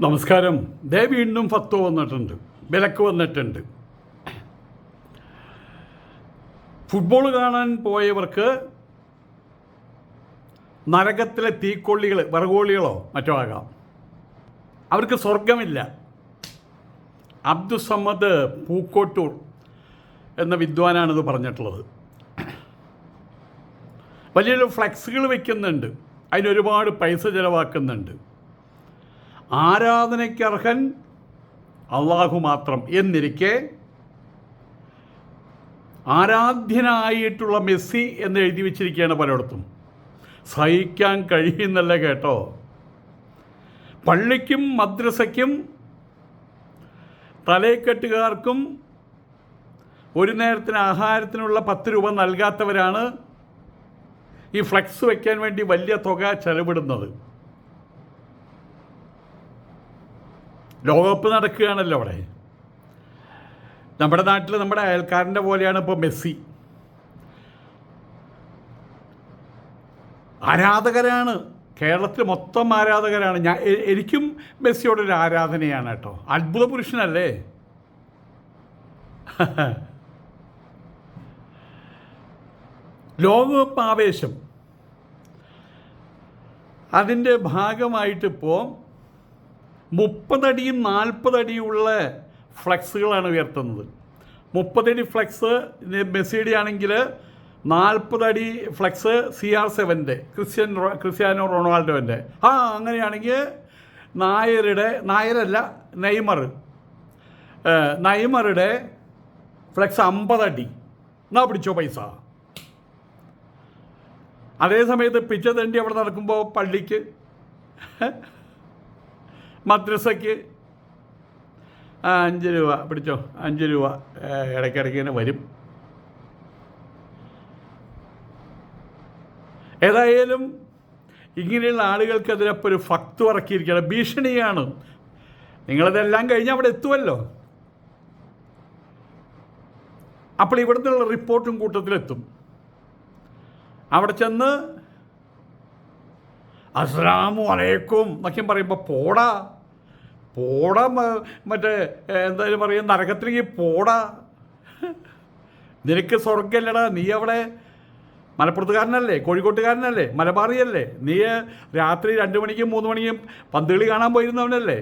നമസ്കാരം. വീണ്ടും ഫത്വ വന്നിട്ടുണ്ട്, വിലക്ക് വന്നിട്ടുണ്ട്. ഫുട്ബോൾ കാണാൻ പോയവർക്ക് നരകത്തിലെ തീക്കൊള്ളികൾ, വിറകോളികളോ മറ്റോ ആകാം. അവർക്ക് സ്വർഗമില്ല. അബ്ദുസമ്മദ് പൂക്കോട്ടൂർ എന്ന വിദ്വാനാണിത് പറഞ്ഞിട്ടുള്ളത്. വലിയൊരു ഫ്ലെക്സുകൾ വയ്ക്കുന്നുണ്ട്, അതിനൊരുപാട് പൈസ ചിലവാക്കുന്നുണ്ട്. ആരാധനയ്ക്കർഹൻ അള്ളാഹു മാത്രം എന്നിരിക്കെ ആരാധ്യനായിട്ടുള്ള മെസ്സി എന്ന് എഴുതി വച്ചിരിക്കുകയാണ് പലയിടത്തും. സഹിക്കാൻ കഴിയുന്നല്ല കേട്ടോ. പള്ളിക്കും മദ്രസയ്ക്കും തലയെക്കെട്ടുകാർക്കും ഒരു നേരത്തിന് ആഹാരത്തിനുള്ള 10 രൂപ നൽകാത്തവരാണ് ഈ ഫ്ലെക്സ് വയ്ക്കാൻ വേണ്ടി വലിയ തുക ചെലവിടുന്നത്. ലോകകപ്പ് നടക്കുകയാണല്ലോ അവിടെ. നമ്മുടെ നാട്ടിൽ നമ്മുടെ അയൽക്കാരൻ്റെ പോലെയാണ് ഇപ്പോൾ മെസ്സി. ആരാധകരാണ്, കേരളത്തിൽ മൊത്തം ആരാധകരാണ്. എനിക്കും മെസ്സിയോടൊരു ആരാധനയാണ് കേട്ടോ. അത്ഭുത പുരുഷനല്ലേ. ലോകകപ്പ് ആവേശം അതിൻ്റെ ഭാഗമായിട്ടിപ്പോൾ 30 അടിയും 40 അടിയുള്ള ഫ്ലെക്സുകളാണ് ഉയർത്തുന്നത്. 30 അടി ഫ്ലെക്സ് മെസ്സിയുടെ ആണെങ്കിൽ 40 അടി ഫ്ലെക്സ് CR7 ക്രിസ്ത്യാനോ റൊണാൾഡോൻ്റെ. അങ്ങനെയാണെങ്കിൽ നെയ്മറുടെ ഫ്ലെക്സ് 50 അടി. എന്നാ പിടിച്ചോ പൈസ. അതേ സമയത്ത് പിച്ച തണ്ടി അവിടെ നടക്കുമ്പോൾ പള്ളിക്ക്, മദ്രസയ്ക്ക് 5 രൂപ പിടിച്ചോ, 5 രൂപ ഇടയ്ക്കിടയ്ക്ക് തന്നെ വരും. ഏതായാലും ഇങ്ങനെയുള്ള ആളുകൾക്കെതിരപ്പോൾ ഒരു ഫത്വ ഇറക്കിയിരിക്കുകയാണ്. ഭീഷണിയാണ്. നിങ്ങളിതെല്ലാം കഴിഞ്ഞ് അവിടെ എത്തുമല്ലോ. അപ്പോൾ ഇവിടുന്നുള്ള റിപ്പോർട്ടും കൂട്ടത്തിലെത്തും. അവിടെ ചെന്ന് അസ്സലാമു അലൈക്കും എന്നൊക്കെ പറയുമ്പോൾ പോടാ മറ്റേ എന്തായാലും പറയും, നരകത്തിലേക്ക് പോടാ, നിനക്ക് സ്വർഗ്ഗമല്ലടാ. നീ അവിടെ മലപ്പുറത്തുകാരനല്ലേ, കോഴിക്കോട്ടുകാരനല്ലേ, മലബാറിയല്ലേ. നീ രാത്രി 2 മണിക്കും 3 മണിക്കും പന്തുകളി കാണാൻ പോയിരുന്നവനല്ലേ.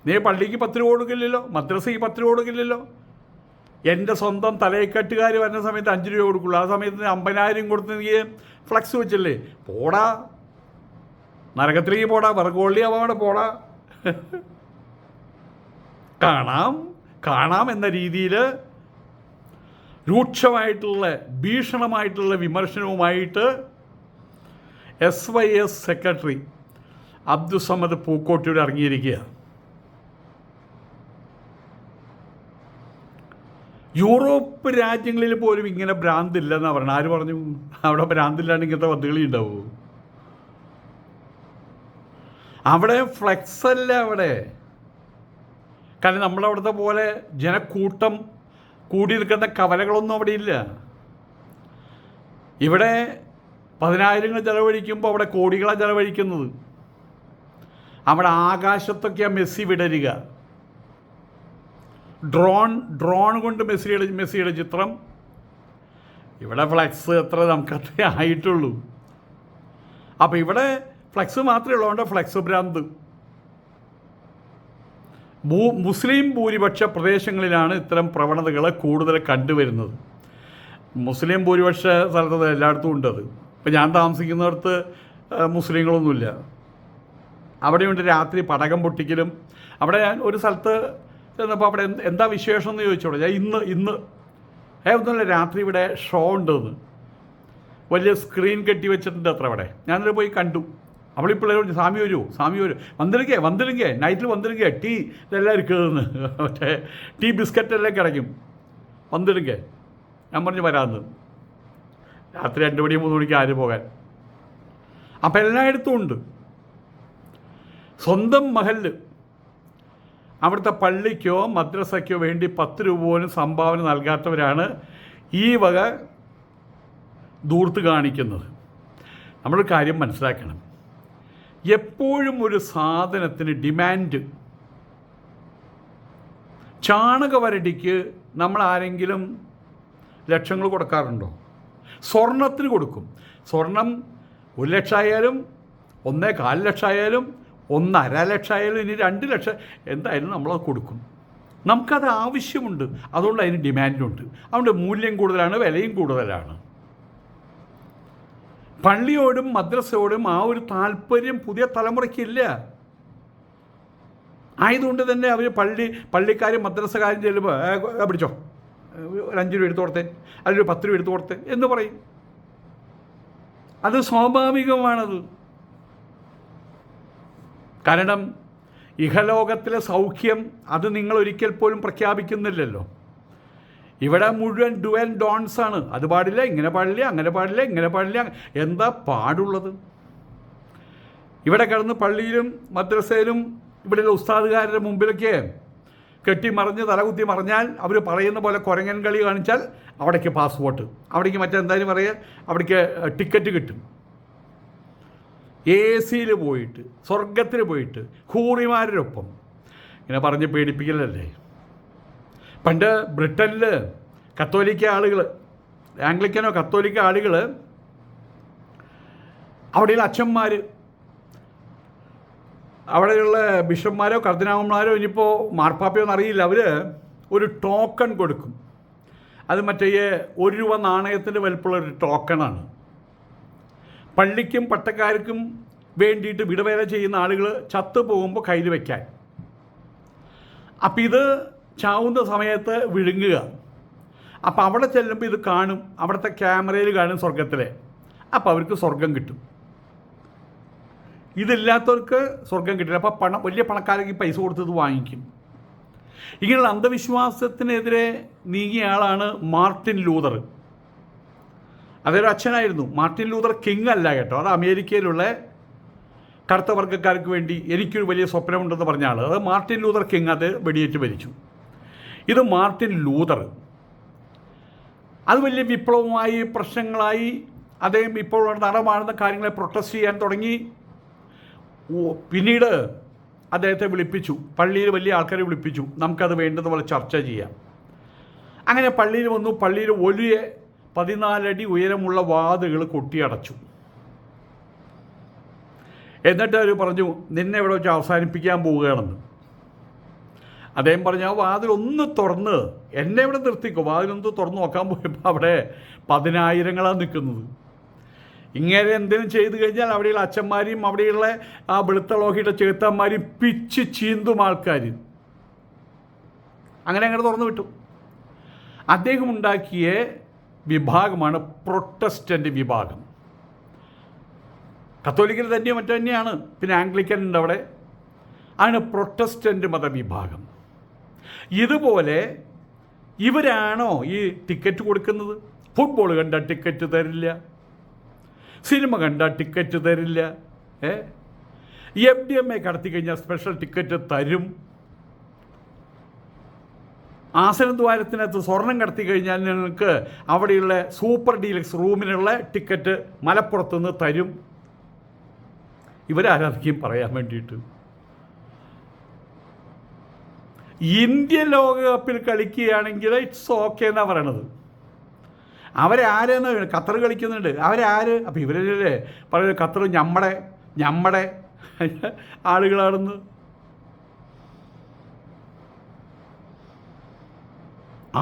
നീ പള്ളിക്ക് 10 രൂപ കൊടുക്കില്ലല്ലോ, മദ്രസയ്ക്ക് 10 രൂപ കൊടുക്കില്ലല്ലോ. എൻ്റെ സ്വന്തം തലയെക്കെട്ടുകാർ വരുന്ന സമയത്ത് 5 രൂപ കൊടുക്കുള്ളൂ. ആ സമയത്ത് 50,000 കൊടുത്ത് നീ ഫ്ലക്സ് വെച്ചില്ലേ. പോടാ, നരകത്തിലേക്ക് പോടാ, വിറകോള്ളി അവിടെ പോടാ. കാണാം എന്ന രീതിയിൽ രൂക്ഷമായിട്ടുള്ള ഭീഷണമായിട്ടുള്ള വിമർശനവുമായിട്ട് SYS സെക്രട്ടറി അബ്ദുസമ്മദ് പൂക്കോട്ടൂർ ഇറങ്ങിയിരിക്കുക. യൂറോപ്പ് രാജ്യങ്ങളിൽ പോലും ഇങ്ങനെ ഭ്രാന്തില്ലെന്നാണ് പറഞ്ഞത്. ആര് പറഞ്ഞു? അവിടെ ഭ്രാന്തില്ലാണ്ട് ഇങ്ങനത്തെ പദ്ധതികളി ഉണ്ടാവുമോ? അവിടെ ഫ്ലെക്സ് അല്ല അവിടെ. കാരണം നമ്മളവിടുത്തെ പോലെ ജനക്കൂട്ടം കൂടി നിൽക്കുന്ന കവലകളൊന്നും അവിടെ ഇല്ല. ഇവിടെ 10,000 ചെലവഴിക്കുമ്പോൾ അവിടെ കോടികളാണ് ചെലവഴിക്കുന്നത്. അവിടെ ആകാശത്തൊക്കെയാണ് മെസ്സി വിടരുക. ഡ്രോൺ കൊണ്ട് മെസ്സിയുടെ ചിത്രം. ഇവിടെ ഫ്ലെക്സ് എത്ര നമുക്കത്രേ ആയിട്ടുള്ളൂ. അപ്പോൾ ഇവിടെ ഫ്ലെക്സ് മാത്രമേ ഉള്ളതുകൊണ്ട് ഫ്ലെക്സ് ഭ്രാന്ത്. മുസ്ലിം ഭൂരിപക്ഷ പ്രദേശങ്ങളിലാണ് ഇത്തരം പ്രവണതകൾ കൂടുതൽ കണ്ടുവരുന്നത്. മുസ്ലിം ഭൂരിപക്ഷ സ്ഥലത്ത് എല്ലായിടത്തും ഉണ്ടത്. ഇപ്പം ഞാൻ താമസിക്കുന്നിടത്ത് മുസ്ലിങ്ങളൊന്നുമില്ല. അവിടെയുണ്ട് രാത്രി പടക്കം പൊട്ടിക്കലും. അവിടെ ഞാൻ ഒരു സ്ഥലത്ത് ചെന്നപ്പോൾ അവിടെ എന്താ വിശേഷം എന്ന് ചോദിച്ചോളൂ. ഞാൻ ഇന്ന് ഒന്നുമില്ല, രാത്രി ഇവിടെ ഷോ ഉണ്ടെന്ന് വലിയ സ്ക്രീൻ കെട്ടി വെച്ചിട്ടുണ്ട് അത്ര. അവിടെ ഞാനത് പോയി കണ്ടു. അവളിപ്പിള്ളേരോട് സ്വാമി വരൂ വന്നിരിക്കേ നൈറ്റിൽ വന്നിരിക്കേ, ടീ ഇതെല്ലാം ഇരിക്കുന്നതെന്ന്, മറ്റേ ടീ ബിസ്ക്കറ്റെല്ലാം കിടക്കും, വന്നിരിക്കേ. ഞാൻ പറഞ്ഞു വരാമെന്ന്. രാത്രി 2 മണി 3 മണിക്ക് ആര് പോകാൻ. അപ്പം എല്ലായിടത്തും ഉണ്ട്. സ്വന്തം മഹല്ല് അവിടുത്തെ പള്ളിക്കോ മദ്രസയ്ക്കോ വേണ്ടി 10 രൂപ പോലും സംഭാവന നൽകാത്തവരാണ് ഈ വക ദൂർത്ത് കാണിക്കുന്നത്. നമ്മളൊരു കാര്യം മനസ്സിലാക്കണം. എപ്പോഴും ഒരു സാധനത്തിന് ഡിമാൻഡ്. ചാണകവരടിക്ക് നമ്മൾ ആരെങ്കിലും ലക്ഷങ്ങൾ കൊടുക്കാറുണ്ടോ? സ്വർണത്തിന് കൊടുക്കും. സ്വർണം 1 ലക്ഷം ആയാലും 1.25 ലക്ഷം ആയാലും 1.5 ലക്ഷം ആയാലും ഇനി 2 ലക്ഷം എന്തായാലും നമ്മളത് കൊടുക്കും. നമുക്കത് ആവശ്യമുണ്ട്, അതുകൊണ്ട് അതിന് ഡിമാൻഡുണ്ട്. അതുകൊണ്ട് മൂല്യം കൂടുതലാണ്, വിലയും കൂടുതലാണ്. പള്ളിയോടും മദ്രസയോടും ആ ഒരു താല്പര്യം പുതിയ തലമുറയ്ക്കില്ല. ആയതുകൊണ്ട് തന്നെ അവർ പള്ളിക്കാരും മദ്രസക്കാരും ചെല്ലുമ്പോൾ പിടിച്ചോ, ഒരു 5 രൂപ എടുത്തു കൊടുത്തേ, അതിലൊരു 10 രൂപ എടുത്തു കൊടുത്തേ എന്ന് പറയും. അത് സ്വാഭാവികമാണത്. കാരണം ഇഹലോകത്തിലെ സൗഖ്യം അത് നിങ്ങൾ ഒരിക്കൽ പോലും പ്രഖ്യാപിക്കുന്നില്ലല്ലോ. ഇവിടെ മുഴുവൻ ഡു ആൻഡ് ഡോൺസ് ആണ്. അത് പാടില്ല, ഇങ്ങനെ പാടില്ല, അങ്ങനെ പാടില്ല, ഇങ്ങനെ പാടില്ല. എന്താ പാടുള്ളത്? ഇവിടെ കിടന്ന് പള്ളിയിലും മദ്രസയിലും ഇവിടെയുള്ള ഉസ്താദുകാരുടെ മുമ്പിലൊക്കെ കെട്ടിമറിഞ്ഞ് തലകുത്തി മറിഞ്ഞാൽ അവർ പറയുന്ന പോലെ കുരങ്ങൻ കളി കാണിച്ചാൽ അവിടേക്ക് പാസ്പോർട്ട്, അവിടേക്ക് മറ്റെന്തായാലും പറയുക, അവിടേക്ക് ടിക്കറ്റ് കിട്ടും. AC-യിൽ പോയിട്ട് സ്വർഗത്തിൽ പോയിട്ട് ഹൂറിമാരൊപ്പം ഇങ്ങനെ പറഞ്ഞ് പേടിപ്പിക്കലല്ലേ. പണ്ട് ബ്രിട്ടനിൽ കത്തോലിക്ക ആളുകൾ, ആംഗ്ലിക്കനോ കത്തോലിക്ക ആളുകൾ, അവിടെയുള്ള അച്ഛന്മാർ, അവിടെയുള്ള ബിഷപ്പ്മാരോ കർദിനാളന്മാരോ ഇനിയിപ്പോൾ മാർപ്പാപ്പയോ എന്നറിയില്ല, അവർ ഒരു ടോക്കൺ കൊടുക്കും. അത് മറ്റേ 1 രൂപ നാണയത്തിൻ്റെ വലിപ്പമുള്ളൊരു ടോക്കണാണ്. പള്ളിക്കും പട്ടക്കാർക്കും വേണ്ടിയിട്ട് വിടവേല ചെയ്യുന്ന ആളുകൾ ചത്തു പോകുമ്പോൾ കയ്യിൽ വയ്ക്കാൻ. അപ്പം ഇത് ചാവുന്ന സമയത്ത് വിഴുങ്ങുക. അപ്പോൾ അവിടെ ചെല്ലുമ്പോൾ ഇത് കാണും, അവിടുത്തെ ക്യാമറയിൽ കാണും സ്വർഗത്തിലെ. അപ്പോൾ അവർക്ക് സ്വർഗം കിട്ടും. ഇതില്ലാത്തവർക്ക് സ്വർഗം കിട്ടില്ല. അപ്പോൾ വലിയ പണക്കാർക്ക് പൈസ കൊടുത്തത് വാങ്ങിക്കും. ഇങ്ങനെയുള്ള അന്ധവിശ്വാസത്തിനെതിരെ നീങ്ങിയ ആളാണ് മാർട്ടിൻ ലൂതർ. അതൊരു അച്ഛനായിരുന്നു. മാർട്ടിൻ ലൂതർ കിങ് അല്ല കേട്ടോ, അത് അമേരിക്കയിലുള്ള കറുത്ത വർഗ്ഗക്കാർക്ക് വേണ്ടി എനിക്കൊരു വലിയ സ്വപ്നമുണ്ടെന്ന് പറഞ്ഞ ആൾ. അത് മാർട്ടിൻ ലൂതർ കിങ്, അത് വെടിയേറ്റ് മരിച്ചു. ഇത് മാർട്ടിൻ ലൂതർ. അത് വലിയ വിപ്ലവമായി, പ്രശ്നങ്ങളായി. അദ്ദേഹം ഇപ്പോൾ നടമാടുന്ന കാര്യങ്ങളെ പ്രൊട്ടസ്റ്റ് ചെയ്യാൻ തുടങ്ങി. പിന്നീട് അദ്ദേഹത്തെ വിളിപ്പിച്ചു, പള്ളിയിൽ വലിയ ആൾക്കാരെ വിളിപ്പിച്ചു, നമുക്കത് വേണ്ടതുപോലെ ചർച്ച ചെയ്യാം. അങ്ങനെ പള്ളിയിൽ വന്നു. പള്ളിയിൽ വലിയ 14 അടി ഉയരമുള്ള വാതിലുകൾ കൊട്ടിയടച്ചു. എന്നിട്ട് അവർ പറഞ്ഞു, നിന്നെ ഇവിടെ വെച്ച് അവസാനിപ്പിക്കാൻ പോവുകയാണെന്ന്. അദ്ദേഹം പറഞ്ഞു, ആ വാതിലൊന്ന് തുറന്ന് എന്നെ ഇവിടെ നിർത്തിക്കോ. വാതിലൊന്ന് തുറന്ന് നോക്കാൻ പോയപ്പോൾ അവിടെ 10,000-ങ്ങളാണ് നിൽക്കുന്നത്. ഇങ്ങനെ എന്തെങ്കിലും ചെയ്തു കഴിഞ്ഞാൽ അവിടെയുള്ള അച്ഛന്മാരെയും അവിടെയുള്ള ആ വെളുത്ത ലോഹിയുടെ ചേത്തന്മാരെയും പിച്ച് ചീന്തും ആൾക്കാർ. അങ്ങനെ തുറന്നു വിട്ടു. അദ്ദേഹം ഉണ്ടാക്കിയ വിഭാഗമാണ് പ്രൊട്ടസ്റ്റൻ്റ് വിഭാഗം. കത്തോലിക്കൽ തന്നെയോ മറ്റു തന്നെയാണ്, പിന്നെ ആംഗ്ലിക്കൻ ഉണ്ട് അവിടെ. ആണ് പ്രൊട്ടസ്റ്റൻ്റ് മതവിഭാഗം. ഇതുപോലെ ഇവരാണോ ഈ ടിക്കറ്റ് കൊടുക്കുന്നത്? ഫുട്ബോൾ കണ്ടാൽ ടിക്കറ്റ് തരില്ല, സിനിമ കണ്ടാൽ ടിക്കറ്റ് തരില്ല, FDMA കടത്തി കഴിഞ്ഞാൽ സ്പെഷ്യൽ ടിക്കറ്റ് തരും. ആസനദ്വാരത്തിനകത്ത് സ്വർണം കടത്തി കഴിഞ്ഞാൽ നിങ്ങൾക്ക് അവിടെയുള്ള സൂപ്പർ ഡീലക്സ് റൂമിനുള്ള ടിക്കറ്റ് മലപ്പുറത്തുനിന്ന് തരും. ഇവരാരാധിക്കും പറയാൻ വേണ്ടിയിട്ട്. ഇന്ത്യ ലോകകപ്പിൽ കളിക്കുകയാണെങ്കിൽ ഇറ്റ്സ് ഓക്കെ എന്നാണ് പറയണത്. അവരാരെന്ന് ഖത്തർ കളിക്കുന്നുണ്ട്, അവരാര്? അപ്പോൾ ഇവരല്ലേ പറയുന്നത് ഖത്തർ ഞമ്മടെ ആളുകളാണെന്ന്.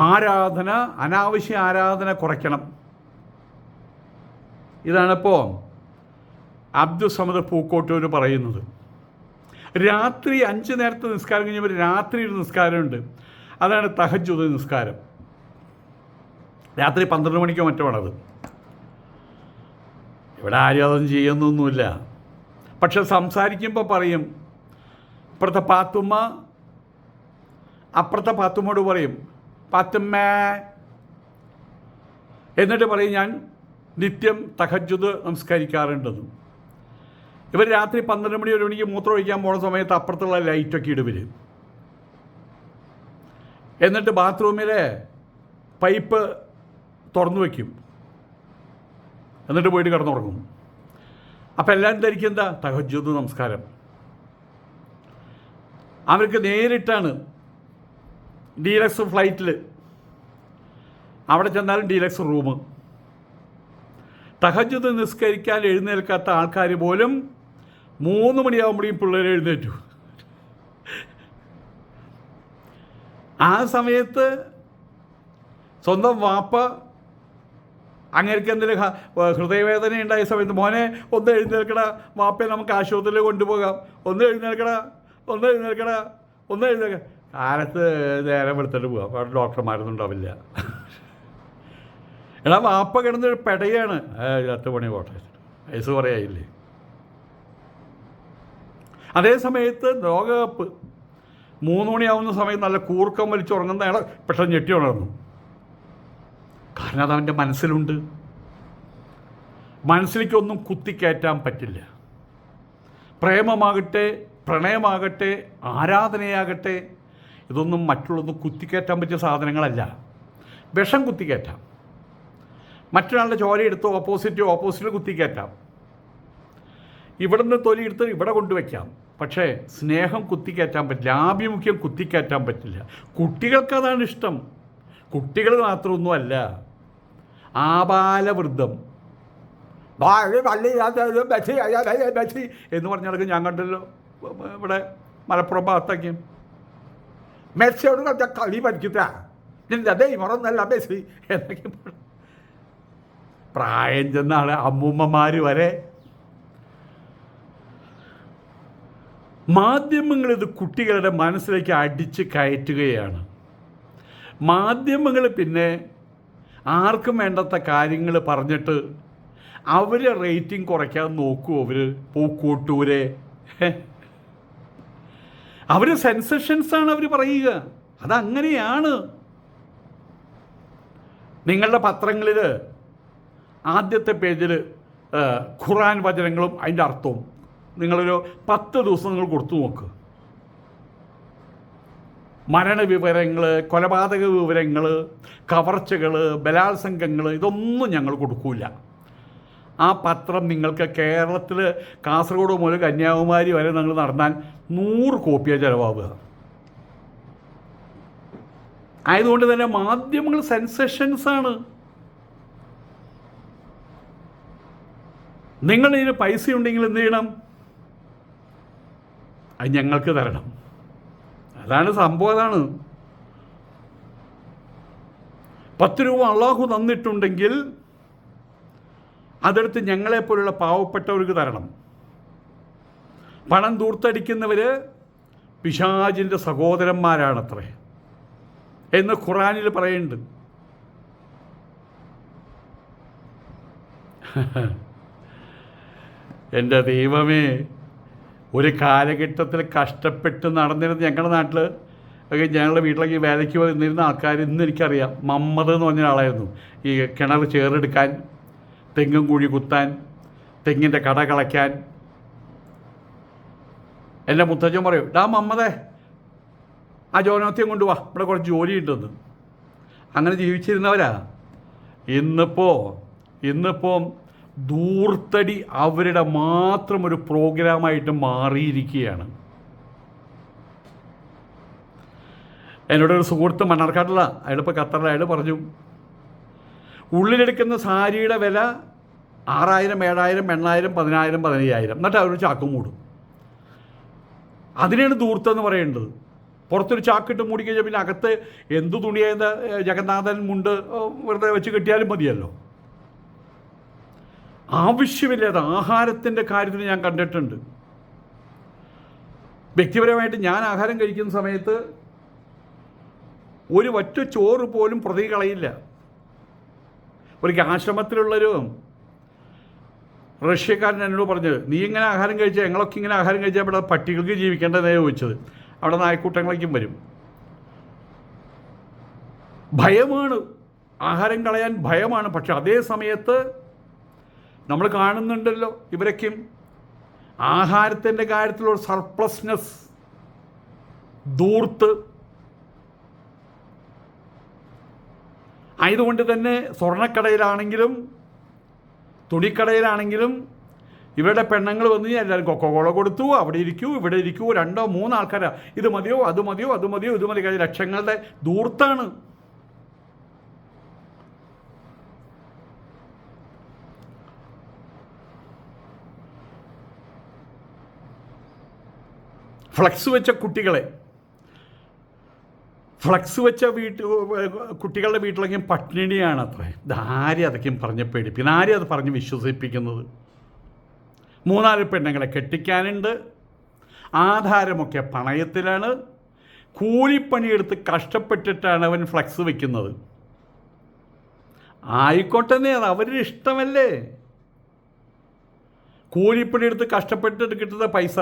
ആരാധന, അനാവശ്യ ആരാധന കുറയ്ക്കണം. ഇതാണിപ്പോൾ അബ്ദുൽ സമദ് പൂക്കോട്ടൂർ പറയുന്നത്. രാത്രി 5 നേരത്തെ നിസ്കാരം കഴിഞ്ഞപ്പോൾ രാത്രി ഒരു നിസ്കാരമുണ്ട്, അതാണ് തഹജ്ജുദ് നിസ്കാരം. രാത്രി 12 മണിക്കോ മറ്റോ ആണത്. ഇവിടെ ആരും അതൊന്നും ചെയ്യുന്നൊന്നുമില്ല. പക്ഷെ സംസാരിക്കുമ്പോൾ പറയും, ഇപ്പുറത്തെ പാത്തുമ്മ അപ്പുറത്തെ പാത്തുമ്മോട് പറയും പാത്തുമ്മ, എന്നിട്ട് പറയും ഞാൻ നിത്യം തഹജ്ജുദ് നമസ്കരിക്കാറുണ്ടെന്ന്. ഇവർ രാത്രി 12 മണി 1 മണിക്ക് മൂത്രം ഒഴിക്കാൻ പോകുന്ന സമയത്ത് അപ്പുറത്തുള്ള ലൈറ്റൊക്കെ ഇടുവർ. എന്നിട്ട് ബാത്റൂമിലെ പൈപ്പ് തുറന്നു വയ്ക്കും, എന്നിട്ട് പോയിട്ട് കിടന്നുറങ്ങും. അപ്പം എല്ലാവരും ധരിക്കും എന്താ തഹജ്ജുദ് നമസ്കാരം. അവർക്ക് നേരിട്ടാണ് ഡീലക്സ് ഫ്ലൈറ്റിൽ, അവിടെ ചെന്നാലും ഡീലക്സ് റൂം. തഹജ്ജുദ് നിസ്കരിക്കാൻ എഴുന്നേൽക്കാത്ത ആൾക്കാർ പോലും 3 മണിയാകുമ്പോഴേക്കും പിള്ളേർ എഴുന്നേറ്റു. ആ സമയത്ത് സ്വന്തം വാപ്പ അങ്ങേർക്ക് എന്തെങ്കിലും ഹൃദയവേദന ഉണ്ടായ സമയത്ത്, മോനെ ഒന്ന് എഴുന്നേൽക്കട, വാപ്പയെ നമുക്ക് ആശുപത്രിയിൽ കൊണ്ടുപോകാം, ഒന്ന് എഴുന്നേൽക്കട, ഒന്ന് എഴുന്നേൽക്കട, ഒന്ന് എഴുന്നേൽക്ക. കാലത്ത് നേരം എടുത്തിട്ട് പോകാം, അവിടെ ഡോക്ടർമാരൊന്നും ഉണ്ടാവില്ല. എടാ വാപ്പ കിടന്നൊരു പെടയാണ്, 10 മണി പോട്ടെ, വയസ്സ് പറയായില്ലേ. അതേ സമയത്ത് ലോകകപ്പ് 3 മണിയാവുന്ന സമയത്ത് നല്ല കൂർക്കം വലിച്ചുറങ്ങുന്ന അയാൾ പെട്ടെന്ന് ഞെട്ടി ഉണർന്നു. കാരണം അതവൻ്റെ മനസ്സിലുണ്ട്. മനസ്സിലേക്കൊന്നും കുത്തിക്കയറ്റാൻ പറ്റില്ല. പ്രേമമാകട്ടെ, പ്രണയമാകട്ടെ, ആരാധനയാകട്ടെ, ഇതൊന്നും മറ്റുള്ളതൊന്നും കുത്തിക്കയറ്റാൻ പറ്റിയ സാധനങ്ങളല്ല. വിഷം കുത്തിക്കയറ്റാം, മറ്റൊരാളുടെ ചോര എടുത്ത് ഓപ്പോസിറ്റ് കുത്തിക്കയറ്റാം, ഇവിടുന്ന് തൊലി എടുത്ത് ഇവിടെ കൊണ്ടുവയ്ക്കാം. പക്ഷേ സ്നേഹം കുത്തിക്കയറ്റാൻ പറ്റില്ല, ആഭിമുഖ്യം കുത്തിക്കയറ്റാൻ പറ്റില്ല. കുട്ടികൾക്കതാണ് ഇഷ്ടം. കുട്ടികൾ മാത്രമൊന്നുമല്ല, ആബാലവൃദ്ധം എന്ന് പറഞ്ഞാൽ ഞാൻ കണ്ടല്ലോ ഇവിടെ മലപ്പുറം ഭാഗത്തേക്കും. മെസ്സിയോട് കളിച്ച കളി പഠിച്ചിട്ടാ നിന്റെ ദൈവമൊന്നല്ല മെസ്സി എന്നൊക്കെ പ്രായം ചെന്ന ആള് അമ്മൂമ്മമാർ വരെ. മാധ്യമങ്ങളിത് കുട്ടികളുടെ മനസ്സിലേക്ക് അടിച്ച് കയറ്റുകയാണ്. മാധ്യമങ്ങൾ പിന്നെ ആർക്കും വേണ്ടാത്ത കാര്യങ്ങൾ പറഞ്ഞിട്ട് അവർ റേറ്റിംഗ് കുറയ്ക്കാൻ നോക്കൂ. അവർ പൂക്കൂട്ടൂരെ അവർ സെൻസേഷൻസാണ് അവർ പറയുക. അതങ്ങനെയാണ്. നിങ്ങളുടെ പത്രങ്ങളിൽ ആദ്യത്തെ പേജിൽ ഖുർആൻ വചനങ്ങളും അതിൻ്റെ അർത്ഥവും നിങ്ങളൊരു 10 ദിവസം നിങ്ങൾ കൊടുത്തു നോക്ക്. മരണവിവരങ്ങൾ, കൊലപാതക വിവരങ്ങൾ, കവർച്ചകൾ, ബലാത്സംഗങ്ങൾ, ഇതൊന്നും ഞങ്ങൾ കൊടുക്കില്ല. ആ പത്രം നിങ്ങൾക്ക് കേരളത്തിൽ കാസർഗോഡ് മുതൽ കന്യാകുമാരി വരെ നിങ്ങൾ നടന്നാൽ 100 കോപ്പിയാണ് ചിലവാകുക. ആയതുകൊണ്ട് തന്നെ മാധ്യമങ്ങൾ സെൻസേഷൻസാണ്. നിങ്ങളിതിന് പൈസ ഉണ്ടെങ്കിൽ എന്ത് ചെയ്യണം? അത് ഞങ്ങൾക്ക് തരണം. അതാണ് സംഭവം. അതാണ് 10 രൂപ അള്ളാഹു തന്നിട്ടുണ്ടെങ്കിൽ അതെടുത്ത് ഞങ്ങളെപ്പോലുള്ള പാവപ്പെട്ടവർക്ക് തരണം. പണം ദൂർത്തടിക്കുന്നവർ പിശാചിൻ്റെ സഹോദരന്മാരാണത്രേ എന്ന് ഖുർആനിൽ പറയുന്നുണ്ട്. എൻ്റെ ദൈവമേ, ഒരു കാലഘട്ടത്തിൽ കഷ്ടപ്പെട്ട് നടന്നിരുന്ന ഞങ്ങളുടെ നാട്ടിൽ ഞങ്ങളുടെ വീട്ടിലേക്ക് വേലയ്ക്ക് വന്നിരുന്ന ആൾക്കാർ ഇന്ന് എനിക്കറിയാം. മമ്മദ് എന്ന് പറഞ്ഞ ഒരാളായിരുന്നു. ഈ കിണർ ചേറെടുക്കാൻ, തെങ്ങും കുഴി കുത്താൻ, തെങ്ങിൻ്റെ കട കളയ്ക്കാൻ. എൻ്റെ മുത്തച്ഛൻ പറയും, ഡാ മമ്മദേ, ആ ജോനോത്യം കൊണ്ടുപോവാ, ഇവിടെ കുറച്ച് ജോലി ഉണ്ടെന്ന്. അങ്ങനെ ജീവിച്ചിരുന്നവരാ. ഇന്നിപ്പോൾ ദൂർത്തടി അവരുടെ മാത്രം ഒരു പ്രോഗ്രാമായിട്ട് മാറിയിരിക്കുകയാണ്. എന്നോടൊരു സുഹൃത്ത് മണ്ണാർക്കാട്ടില, അയാളിപ്പോൾ ഖത്തറിൽ, അയാൾ പറഞ്ഞു ഉള്ളിലെടുക്കുന്ന സാരിയുടെ വില 6000, 7000, 8000, 10000, 15000, എന്നിട്ട് അവരൊരു ചാക്കും മൂടും. അതിനാണ് ദൂർത്തെന്ന് പറയേണ്ടത്. പുറത്തൊരു ചാക്കിട്ട് മൂടിക്കഴിഞ്ഞാൽ പിന്നെ അകത്ത് എന്ത് തുണിയായ ജഗന്നാഥൻ മുണ്ട് വെറുതെ വെച്ച് കെട്ടിയാലും മതിയല്ലോ. ആവശ്യമില്ലാതെ ആഹാരത്തിൻ്റെ കാര്യത്തിൽ ഞാൻ കണ്ടിട്ടുണ്ട്. വ്യക്തിപരമായിട്ട് ഞാൻ ആഹാരം കഴിക്കുന്ന സമയത്ത് ഒരു ഒറ്റ ചോറ് പോലും പ്രതി കളയില്ല. ഒരു ആശ്രമത്തിലുള്ളൊരു റഷ്യക്കാരൻ എന്നോട് പറഞ്ഞത്, നീ ഇങ്ങനെ ആഹാരം കഴിച്ചാൽ, ഞങ്ങളൊക്കെ ഇങ്ങനെ ആഹാരം കഴിച്ചാൽ ഇവിടെ പട്ടികൾക്ക് ജീവിക്കേണ്ടതേ ചോദിച്ചത്. അവിടെ നായ്ക്കൂട്ടങ്ങളേക്കും വരും. ഭയമാണ്, ആഹാരം കളയാൻ ഭയമാണ്. പക്ഷെ അതേ സമയത്ത് നമ്മൾ കാണുന്നുണ്ടല്ലോ ഇവരൊക്കെയും ആഹാരത്തിൻ്റെ കാര്യത്തിലുള്ള സർപ്ലസ്നെസ്, ദൂർത്ത്. ആയതുകൊണ്ട് തന്നെ സ്വർണ്ണക്കടയിലാണെങ്കിലും തുണിക്കടയിലാണെങ്കിലും ഇവരുടെ പെണ്ണുങ്ങൾ വന്ന് കഴിഞ്ഞാൽ എല്ലാവരും കൊക്കോകോള കൊടുത്തു, അവിടെ ഇരിക്കൂ ഇവിടെ ഇരിക്കൂ, 2-3 ആൾക്കാരാ, ഇത് മതിയോ അത് മതിയോ അത് മതിയോ ഇത് മതി, ലക്ഷങ്ങളുടെ ദൂർത്താണ്. ഫ്ലക്സ് വെച്ച കുട്ടികളെ, ഫ്ലക്സ് വെച്ച കുട്ടികളുടെ വീട്ടിലേക്കും പട്ടിണിയാണ് അത്രേ. ഇതാരും അതൊക്കെയും പറഞ്ഞ് പേടിപ്പിക്കുന്നത്, ആരും അത് പറഞ്ഞ് വിശ്വസിപ്പിക്കുന്നത്. 3-4 പെണ്ണുങ്ങളെ കെട്ടിക്കാനുണ്ട്, ആധാരമൊക്കെ പണയത്തിലാണ്, കൂലിപ്പണിയെടുത്ത് കഷ്ടപ്പെട്ടിട്ടാണ് അവൻ ഫ്ലക്സ് വയ്ക്കുന്നത്. ആയിക്കോട്ടെന്നേ, അത് അവരുടെ ഇഷ്ടമല്ലേ. കൂലിപ്പണിയെടുത്ത് കഷ്ടപ്പെട്ടിട്ട് കിട്ടുന്ന പൈസ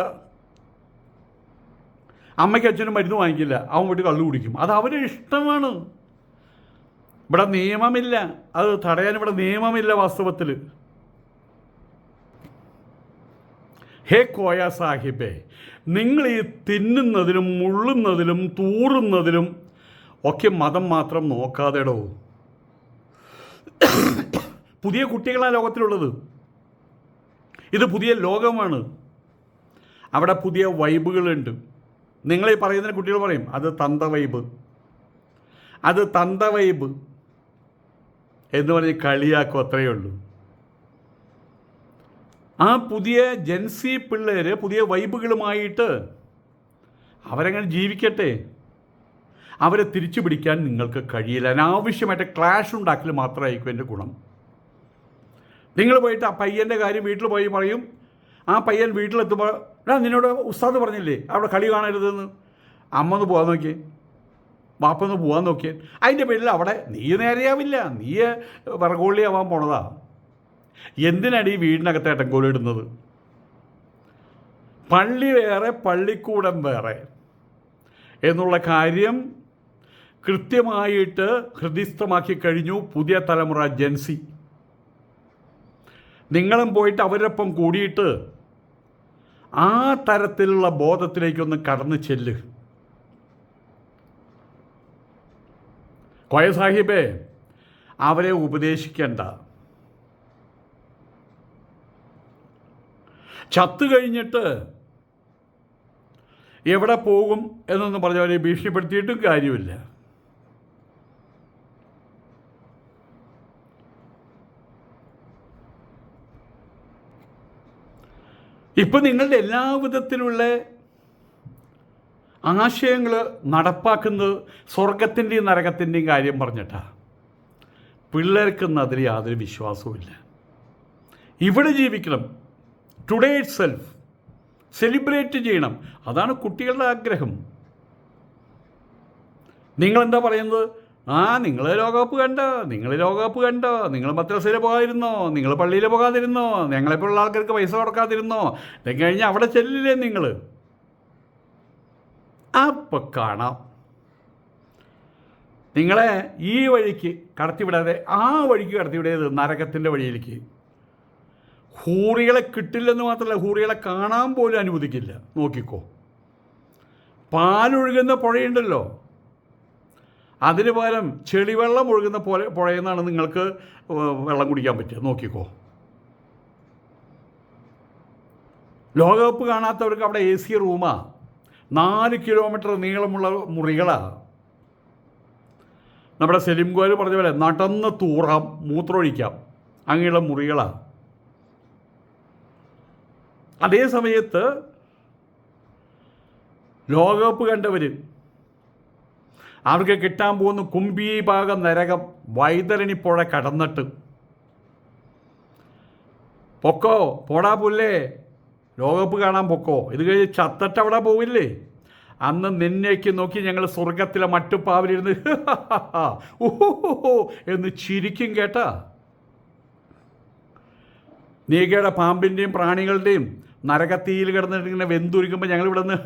അമ്മയ്ക്ക് അച്ഛനും മരുന്ന് വാങ്ങിക്കില്ല, അവൻ പോയിട്ട് കള്ളു കുടിക്കും, അത് അവരുടെ ഇഷ്ടമാണ്. ഇവിടെ നിയമമില്ല, അത് തടയാൻ ഇവിടെ നിയമമില്ല വാസ്തവത്തിൽ. ഹേ കോയ സാഹിബേ, നിങ്ങൾ ഈ തിന്നുന്നതിലും മുള്ളുന്നതിലും തൂറുന്നതിലും ഒക്കെ മതം മാത്രം നോക്കാതെടോ. പുതിയ കുട്ടികളാണ് ലോകത്തിലുള്ളത്. ഇത് പുതിയ ലോകമാണ്. അവിടെ പുതിയ വൈബുകളുണ്ട്. നിങ്ങൾ ഈ പറയുന്നതിന് കുട്ടികൾ പറയും അത് തന്ത വൈബ്, അത് തന്ത വൈബ് എന്ന് പറഞ്ഞ് കളിയാക്കും, അത്രയേ ഉള്ളൂ. ആ പുതിയ ജെൻസി പിള്ളേർ പുതിയ വൈബുകളുമായിട്ട് അവരങ്ങനെ ജീവിക്കട്ടെ. അവരെ തിരിച്ചു പിടിക്കാൻ നിങ്ങൾക്ക് കഴിയില്ല. അനാവശ്യമായിട്ട് ക്ലാഷ് ഉണ്ടാക്കൽ മാത്രമായിരിക്കും എൻ്റെ ഗുണം. നിങ്ങൾ പോയിട്ട് ആ പയ്യൻ്റെ കാര്യം വീട്ടിൽ പോയി പറയും. ആ പയ്യൻ വീട്ടിലെത്തുമ്പോൾ നിന്നോട് ഉസ്താദ് പറഞ്ഞില്ലേ അവിടെ കളി കാണരുതെന്ന്, അമ്മ ഒന്ന് പോകാൻ നോക്കിയേ, വാപ്പൊന്ന് പോകാൻ നോക്കിയേ. അതിൻ്റെ പേരിൽ അവിടെ നീ നേരെയാവില്ല, നീ വിറകോള്ളിയാവാൻ പോണതാ. എന്തിനാണ് ഈ വീടിനകത്ത് ഏട്ടൻകോലിടുന്നത്? പള്ളി വേറെ പള്ളിക്കൂടം വേറെ എന്നുള്ള കാര്യം കൃത്യമായിട്ട് ഹൃദിസ്ഥമാക്കി കഴിഞ്ഞു പുതിയ തലമുറ ജെൻസി. നിങ്ങളും പോയിട്ട് അവരൊപ്പം കൂടിയിട്ട് ആ തരത്തിലുള്ള ബോധത്തിലേക്കൊന്ന് കടന്നു ചെല്ല്. കോയ സാഹിബേ, അവരെ ഉപദേശിക്കേണ്ട. ചത്തു കഴിഞ്ഞിട്ട് എവിടെ പോകും എന്നൊന്നും പറഞ്ഞവരെ ഭീഷണിപ്പെടുത്തിയിട്ടും കാര്യമില്ല. ഇപ്പം നിങ്ങളുടെ എല്ലാ വിധത്തിലുള്ള ആശയങ്ങൾ നടപ്പാക്കുന്നത് സ്വർഗത്തിൻ്റെയും നരകത്തിൻ്റെയും കാര്യം പറഞ്ഞിട്ടാണ്. പിള്ളേർക്കൊന്നും അതിൽ യാതൊരു വിശ്വാസവുമില്ല. ഇവിടെ ജീവിക്കണം, ടുഡേ ഇറ്റ് സെൽഫ് സെലിബ്രേറ്റ് ചെയ്യണം, അതാണ് കുട്ടികളുടെ ആഗ്രഹം. നിങ്ങളെന്താ പറയുന്നത്? നിങ്ങൾ ലോകകപ്പ് കണ്ടോ, നിങ്ങൾ മദ്രസയിൽ പോകാതിരുന്നോ, നിങ്ങൾ പള്ളിയിൽ പോകാതിരുന്നോ, ഞങ്ങളെപ്പോലുള്ള ആൾക്കാർക്ക് പൈസ കൊടുക്കാതിരുന്നോ, ഇതൊക്കെ കഴിഞ്ഞാൽ അവിടെ ചെല്ലില്ലേ നിങ്ങൾ? അപ്പം കാണാം. നിങ്ങളെ ഈ വഴിക്ക് കടത്തിവിടാതെ ആ വഴിക്ക് കടത്തിവിടേത് നരകത്തിൻ്റെ വഴിയിലേക്ക്. ഹൂറികളെ കിട്ടില്ലെന്ന് മാത്രമല്ല, ഹൂറികളെ കാണാൻ പോലും അനുവദിക്കില്ല. നോക്കിക്കോ, പാലൊഴുകുന്ന പുഴയുണ്ടല്ലോ, അതിന് പകരം ചെളിവെള്ളം ഒഴുകുന്ന പുഴയിൽ നിന്നാണ് നിങ്ങൾക്ക് വെള്ളം കുടിക്കാൻ പറ്റുക. നോക്കിക്കോ. ലോകകപ്പ് കാണാത്തവർക്ക് അവിടെ AC റൂമാണ്, 4 കിലോമീറ്റർ നീളമുള്ള മുറികളാണ്. നമ്മുടെ സെലിം ഗോയൽ പറഞ്ഞ പോലെ നടന്ന് തൂറാം, മൂത്രമൊഴിക്കാം, അങ്ങനെയുള്ള മുറികളാണ്. അതേ സമയത്ത് ലോകകപ്പ് കണ്ടവർ അവർക്ക് കിട്ടാൻ പോകുന്ന കുംഭീഭാഗം നരകം, വൈതരണിപ്പുഴ കടന്നിട്ട്. പൊക്കോ, പോടാ പുല്ലേ, ലോകകപ്പ് കാണാൻ പൊക്കോ, ഇത് കഴിഞ്ഞ് ചത്തട്ട് അവിടെ പോവില്ലേ? അന്ന് നിന്നേക്ക് നോക്കി ഞങ്ങൾ സ്വർഗത്തിലെ മട്ടുപ്പാവിലിരുന്ന് എന്ന് ചിരിക്കും കേട്ടാ. നീകയുടെ പാമ്പിൻ്റെയും പ്രാണികളുടെയും നരകത്തിയിൽ കിടന്നിട്ട് ഇങ്ങനെ വെന്തുരുക്കുമ്പോൾ ഞങ്ങളിവിടെ നിന്ന്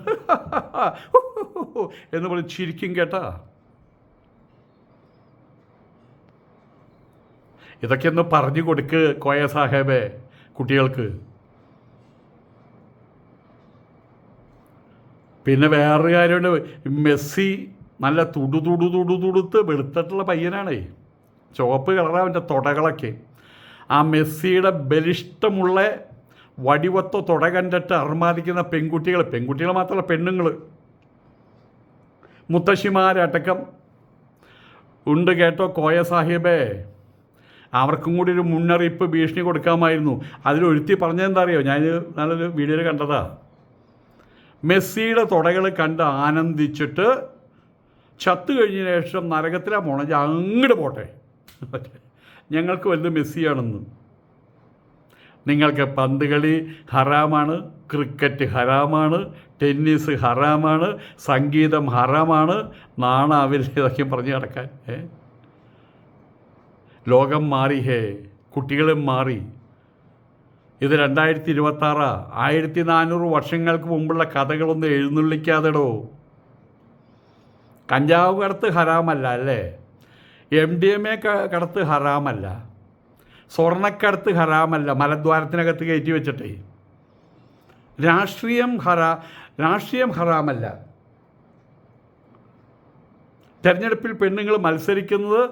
എന്ന് പറഞ്ഞ് ചിരിക്കും കേട്ടാ. ഇതൊക്കെ ഒന്ന് പറഞ്ഞു കൊടുക്ക് കോയ സാഹേബേ കുട്ടികൾക്ക്. പിന്നെ വേറൊരു കാര്യമുണ്ട്, മെസ്സി നല്ല തുടുത്ത് വെളുത്തിട്ടുള്ള പയ്യനാണേ, ചുവപ്പ് കളറാണ് അവൻ്റെ തുടകളൊക്കെ. ആ മെസ്സിയുടെ ബലിഷ്ടമുള്ള വടിവത്തോ തുട കണ്ടിട്ട് അർമാദിക്കുന്ന പെൺകുട്ടികൾ മാത്രമല്ല പെണ്ണുങ്ങൾ, മുത്തശ്ശിമാരടക്കം ഉണ്ട് കേട്ടോ കോയ സാഹിബേ. അവർക്കും കൂടി ഒരു മുന്നറിയിപ്പ് ഭീഷണി കൊടുക്കാമായിരുന്നു. അതിലൊരുത്തി പറഞ്ഞതെന്താ അറിയോ, ഞാൻ നല്ലൊരു വീഡിയോയിൽ കണ്ടതാ. മെസ്സിയുടെ തുടകൾ കണ്ട് ആനന്ദിച്ചിട്ട് ചത്തു കഴിഞ്ഞ ശേഷം നരകത്തിലാണ് പോണത്, അങ്ങോട്ട് പോട്ടെ, ഞങ്ങൾക്ക് വലുത് മെസ്സിയാണെന്ന്. നിങ്ങൾക്ക് പന്ത് കളി ഹറാമാണ്, ക്രിക്കറ്റ് ഹറാമാണ്, ടെന്നീസ് ഹറാമാണ്, സംഗീതം ഹറാമാണ്, നാണാവിൽ ഇതൊക്കെ പറഞ്ഞ് നടക്കാൻ. ലോകം മാറി, കുട്ടികളും മാറി. ഇത് 2026, 1400 വർഷങ്ങൾക്ക് മുമ്പുള്ള കഥകളൊന്നും എഴുന്നള്ളിക്കാതെടോ. കഞ്ചാവ് കടത്ത് ഹറാമല്ല അല്ലേ, MDMA കടത്ത് ഹറാമല്ല, സ്വർണ്ണക്കടത്ത് ഹറാമല്ല, മലദ്വാരത്തിനകത്ത് കയറ്റി വെച്ചിട്ടേ. രാഷ്ട്രീയം ഹറാമല്ല. തെരഞ്ഞെടുപ്പിൽ പെണ്ണുങ്ങൾ മത്സരിക്കുന്നത്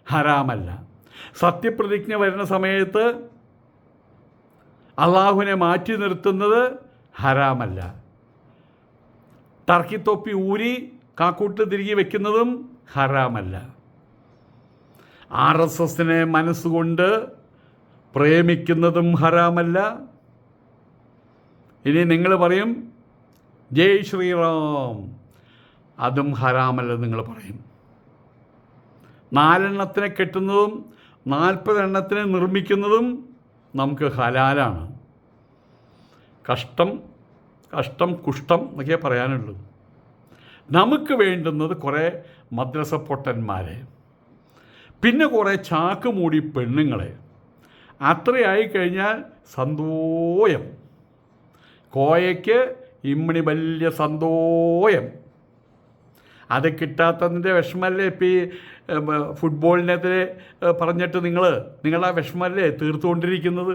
ഹറാമല്ല. സത്യപ്രതിജ്ഞ വരുന്ന സമയത്ത് അള്ളാഹുവിനെ മാറ്റി നിർത്തുന്നത് ഹറാമല്ല. ടർക്കിത്തൊപ്പി ഊരി കാക്കൂട്ട് തിരികെ വയ്ക്കുന്നതും ഹറാമല്ല. RSSനെ മനസ്സുകൊണ്ട് പ്രേമിക്കുന്നതും ഹറാമല്ല. ഇനി നിങ്ങൾ പറയും ജയ് ശ്രീറാം, അതും ഹറാമല്ലെന്ന് നിങ്ങൾ പറയും. 4 എണ്ണത്തിനെ കെട്ടുന്നതും 40 എണ്ണത്തിനെ നിർമ്മിക്കുന്നതും നമുക്ക് ഹലാലാണ്. കഷ്ടം കുഷ്ടം എന്നൊക്കെ പറയാനുള്ളൂ. നമുക്ക് വേണ്ടുന്നത് കുറേ മദ്രസ പൊട്ടന്മാരെ, പിന്നെ കുറേ ചാക്ക് മൂടി പെണ്ണുങ്ങളെ. അത്രയായി കഴിഞ്ഞാൽ സന്തോഷം. കോയയ്ക്ക് ഇമ്മണി വലിയ സന്തോഷം. അത് കിട്ടാത്തതിൻ്റെ വിഷമല്ലേ ഇപ്പം ഈ ഫുട്ബോളിനെതിരെ പറഞ്ഞിട്ട് നിങ്ങളുടെ വിഷമല്ലേ തീർത്തുകൊണ്ടിരിക്കുന്നത്.